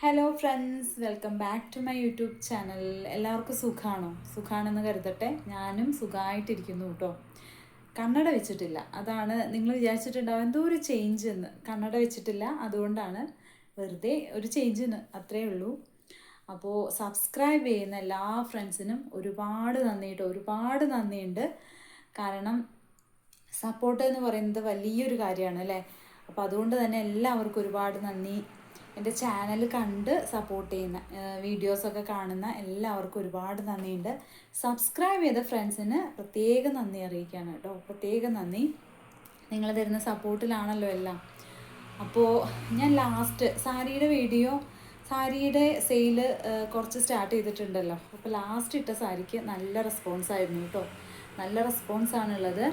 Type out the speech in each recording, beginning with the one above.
Hello friends, welcome back to my YouTube channel. എല്ലാവർക്കും സുഖാണെന്ന് കരുതട്ടെ. ഞാനും സുഖമായിട്ടിരിക്കുന്നു കേട്ടോ. കണ്ണട വെച്ചിട്ടില്ല, അതാണ് നിങ്ങൾ വിചാരിച്ചിട്ടുണ്ടാവും എന്തോ ഒരു ചേഞ്ച് എന്ന്. കണ്ണട വെച്ചിട്ടില്ല, അതുകൊണ്ടാണ്. വെറുതെ ഒരു ചേഞ്ചിന്, അത്രയേ ഉള്ളൂ. അപ്പോൾ സബ്സ്ക്രൈബ് ചെയ്യുന്ന എല്ലാ ഫ്രണ്ട്സിനും ഒരുപാട് നന്ദി കേട്ടോ, ഒരുപാട് നന്ദിയുണ്ട്. കാരണം സപ്പോർട്ട് എന്ന് പറയുന്നത് വലിയൊരു കാര്യമാണ് അല്ലേ. അപ്പോൾ അതുകൊണ്ട് തന്നെ എല്ലാവർക്കും ഒരുപാട് നന്ദി. എൻ്റെ ചാനൽ കണ്ട് സപ്പോർട്ട് ചെയ്യുന്ന, വീഡിയോസൊക്കെ കാണുന്ന എല്ലാവർക്കും ഒരുപാട് നന്ദിയുണ്ട്. സബ്സ്ക്രൈബ് ചെയ്ത ഫ്രണ്ട്സിന് പ്രത്യേകം നന്ദി അറിയിക്കുകയാണ് കേട്ടോ, പ്രത്യേകം നന്ദി. നിങ്ങൾ തരുന്ന സപ്പോർട്ടിലാണല്ലോ എല്ലാം. അപ്പോൾ ഞാൻ ലാസ്റ്റ് സാരിയുടെ സെയിൽ കുറച്ച് സ്റ്റാർട്ട് ചെയ്തിട്ടുണ്ടല്ലോ. അപ്പോൾ ലാസ്റ്റ് ഇട്ട സാരിക്ക് നല്ല റെസ്പോൺസായിരുന്നു കേട്ടോ, നല്ല റെസ്പോൺസാണുള്ളത്.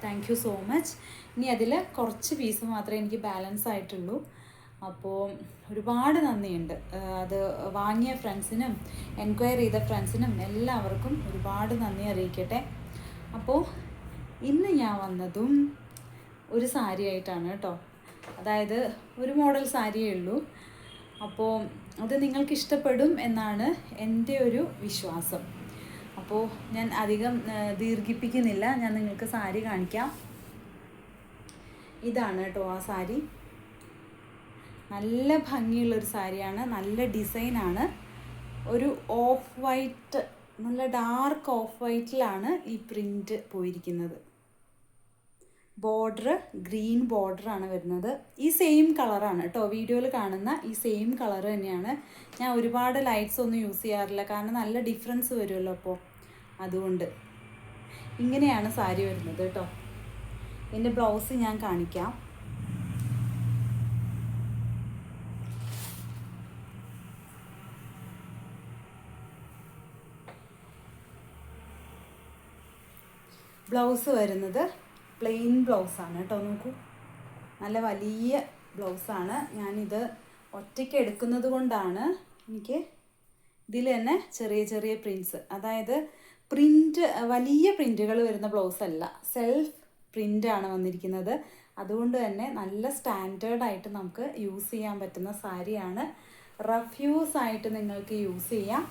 Thank you so much. ഇനി അതിൽ കുറച്ച് പീസ് മാത്രമേ എനിക്ക് ബാലൻസ് ആയിട്ടുള്ളൂ. അപ്പോൾ ഒരുപാട് നന്ദിയുണ്ട്. അത് വാങ്ങിയ ഫ്രണ്ട്സിനും എൻക്വയറി ചെയ്ത ഫ്രണ്ട്സിനും എല്ലാവർക്കും ഒരുപാട് നന്ദി അറിയിക്കട്ടെ. അപ്പോൾ ഇന്ന് ഞാൻ വന്നതും ഒരു സാരി ആയിട്ടാണ് കേട്ടോ. അതായത് ഒരു മോഡൽ സാരിയേ ഉള്ളൂ. അപ്പോൾ അത് നിങ്ങൾക്ക് ഇഷ്ടപ്പെടും എന്നാണ് എൻ്റെ ഒരു വിശ്വാസം. അപ്പോൾ ഞാൻ അധികം ദീർഘിപ്പിക്കുന്നില്ല, ഞാൻ നിങ്ങൾക്ക് സാരി കാണിക്കാം. ഇതാണ് കേട്ടോ ആ സാരി. നല്ല ഭംഗിയുള്ളൊരു സാരിയാണ്, നല്ല ഡിസൈനാണ്. ഒരു ഓഫ് വൈറ്റ്, നല്ല ഡാർക്ക് ഓഫ് വൈറ്റിലാണ് ഈ പ്രിൻ്റ് പോയിരിക്കുന്നത്. ബോർഡർ ഗ്രീൻ ബോർഡറാണ് വരുന്നത്. ഈ സെയിം കളറാണ് കേട്ടോ, വീഡിയോയിൽ കാണുന്ന ഈ സെയിം കളർ തന്നെയാണ്. ഞാൻ ഒരുപാട് ലൈറ്റ്സ് ഒന്നും യൂസ് ചെയ്യാറില്ല, കാരണം നല്ല ഡിഫറൻസ് വരുമല്ലോ. അപ്പോൾ അതുകൊണ്ട് ഇങ്ങനെയാണ് സാരി വരുന്നത് കേട്ടോ. എൻ്റെ ബ്ലൗസ് ഞാൻ കാണിക്കാം. ബ്ലൗസ് വരുന്നത് പ്ലെയിൻ ബ്ലൗസാണ് കേട്ടോ. നോക്കൂ, നല്ല വലിയ ബ്ലൗസാണ്. ഞാനിത് ഒറ്റയ്ക്ക് എടുക്കുന്നത് കൊണ്ടാണ് എനിക്ക് ഇതിൽ തന്നെ ചെറിയ ചെറിയ പ്രിൻറ്റ്സ്, അതായത് വലിയ പ്രിൻറ്റുകൾ വരുന്ന ബ്ലൗസല്ല, സെൽഫ് പ്രിൻ്റാണ് വന്നിരിക്കുന്നത്. അതുകൊണ്ട് തന്നെ നല്ല സ്റ്റാൻഡേർഡായിട്ട് നമുക്ക് യൂസ് ചെയ്യാൻ പറ്റുന്ന സാരിയാണ്. റഫ് ആയിട്ട് നിങ്ങൾക്ക് യൂസ് ചെയ്യാം.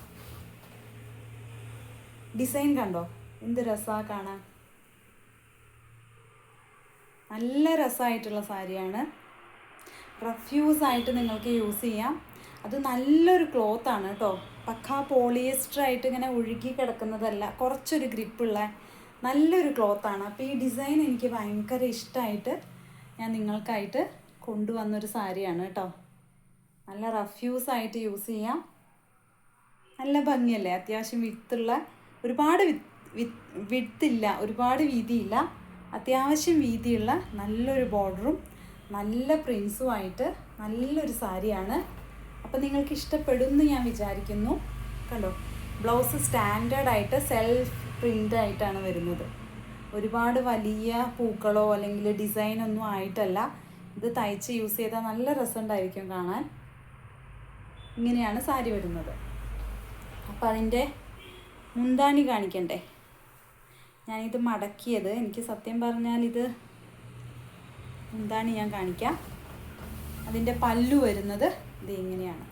ഡിസൈൻ കണ്ടോ, എന്ത് രസമാണ് കാണാൻ. നല്ല രസമായിട്ടുള്ള സാരിയാണ്. ആയിട്ട് നിങ്ങൾക്ക് യൂസ് ചെയ്യാം. അത് നല്ലൊരു ക്ലോത്താണ് കേട്ടോ, പക്കാ പോളിയസ്റ്റർ ആയിട്ട് ഇങ്ങനെ ഒഴുകി കിടക്കുന്നതല്ല, കുറച്ചൊരു ഗ്രിപ്പുള്ള നല്ലൊരു ക്ലോത്താണ്. അപ്പോൾ ഈ ഡിസൈൻ എനിക്ക് ഭയങ്കര ഇഷ്ടമായിട്ട് ഞാൻ നിങ്ങൾക്കായിട്ട് കൊണ്ടുവന്നൊരു സാരിയാണ് കേട്ടോ. നല്ല ആയിട്ട് യൂസ് ചെയ്യാം. നല്ല ഭംഗിയല്ലേ, അത്യാവശ്യം വിത്തുള്ള, ഒരുപാട് വിത്തില്ല, ഒരുപാട് വീതിയില്ല, അത്യാവശ്യം വീതിയുള്ള നല്ലൊരു ബോർഡറും നല്ല പ്രിൻസുമായിട്ട് നല്ലൊരു സാരിയാണ്. അപ്പോൾ നിങ്ങൾക്ക് ഇഷ്ടപ്പെടുമെന്ന് ഞാൻ വിചാരിക്കുന്നു. കണ്ടോ, ബ്ലൗസ് സ്റ്റാൻഡേർഡായിട്ട് സെൽഫ് പ്രിൻ്റായിട്ടാണ് വരുന്നത്. ഒരുപാട് വലിയ പൂക്കളോ അല്ലെങ്കിൽ ഡിസൈനൊന്നും ആയിട്ടല്ല. ഇത് തയ്ച്ച് യൂസ് ചെയ്താൽ നല്ല രസമുണ്ടായിരിക്കും കാണാൻ. ഇങ്ങനെയാണ് സാരി വരുന്നത്. അപ്പോൾ അതിൻ്റെ മുന്താണി കാണിക്കണ്ടേ. ഞാനിത് മടക്കിയത്, എനിക്ക് സത്യം പറഞ്ഞാൽ ഇത് മുന്താണി ഞാൻ കാണിക്കാം. അതിൻ്റെ പല്ലു വരുന്നത് ഇത് ഇങ്ങനെയാണ്.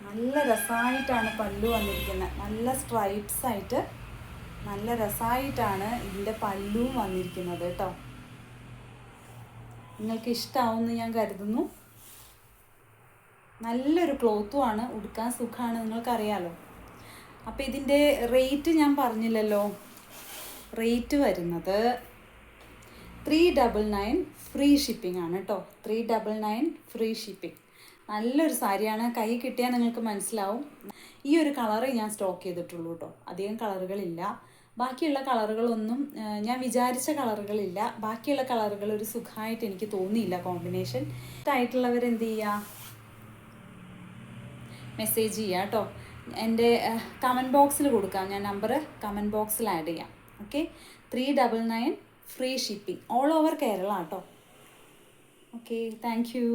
നല്ല രസമായിട്ടാണ് പല്ലു വന്നിരിക്കുന്നത്, നല്ല സ്ട്രൈപ്സ് ആയിട്ട് നല്ല രസമായിട്ടാണ് ഇതിൻ്റെ പല്ലുവും വന്നിരിക്കുന്നത് കേട്ടോ. നിങ്ങൾക്ക് ഇഷ്ടമാവുമെന്ന് ഞാൻ കരുതുന്നു. നല്ലൊരു ക്ലോത്തുമാണ്, ഉടുക്കാൻ സുഖമാണ്, നിങ്ങൾക്കറിയാലോ. അപ്പോൾ ഇതിൻ്റെ റേറ്റ് ഞാൻ പറഞ്ഞില്ലല്ലോ. റേറ്റ് വരുന്നത് 399 ഫ്രീ ഷിപ്പിംഗ് ആണ് കേട്ടോ. 399 ഫ്രീ ഷിപ്പിംഗ്. നല്ലൊരു സാരിയാണ്, കൈ കിട്ടിയാൽ നിങ്ങൾക്ക് മനസ്സിലാവും. ഈ ഒരു കളറ് ഞാൻ സ്റ്റോക്ക് ചെയ്തിട്ടുള്ളൂ കേട്ടോ, അധികം കളറുകളില്ല. ബാക്കിയുള്ള കളറുകളൊന്നും ഞാൻ വിചാരിച്ച കളറുകളില്ല. ബാക്കിയുള്ള കളറുകൾ ഒരു സുഖമായിട്ട് എനിക്ക് തോന്നിയില്ല കോമ്പിനേഷൻ. ഇഷ്ടമായിട്ടുള്ളവർ എന്ത് ചെയ്യുക, മെസ്സേജ് ചെയ്യുക കേട്ടോ. എൻ്റെ കമൻറ്റ് ബോക്സിൽ കൊടുക്കാം, ഞാൻ നമ്പർ കമൻറ്റ് ബോക്സിൽ ആഡ് ചെയ്യാം. Okay, 399 free shipping all over Kerala കേട്ടോ. Okay, thank U.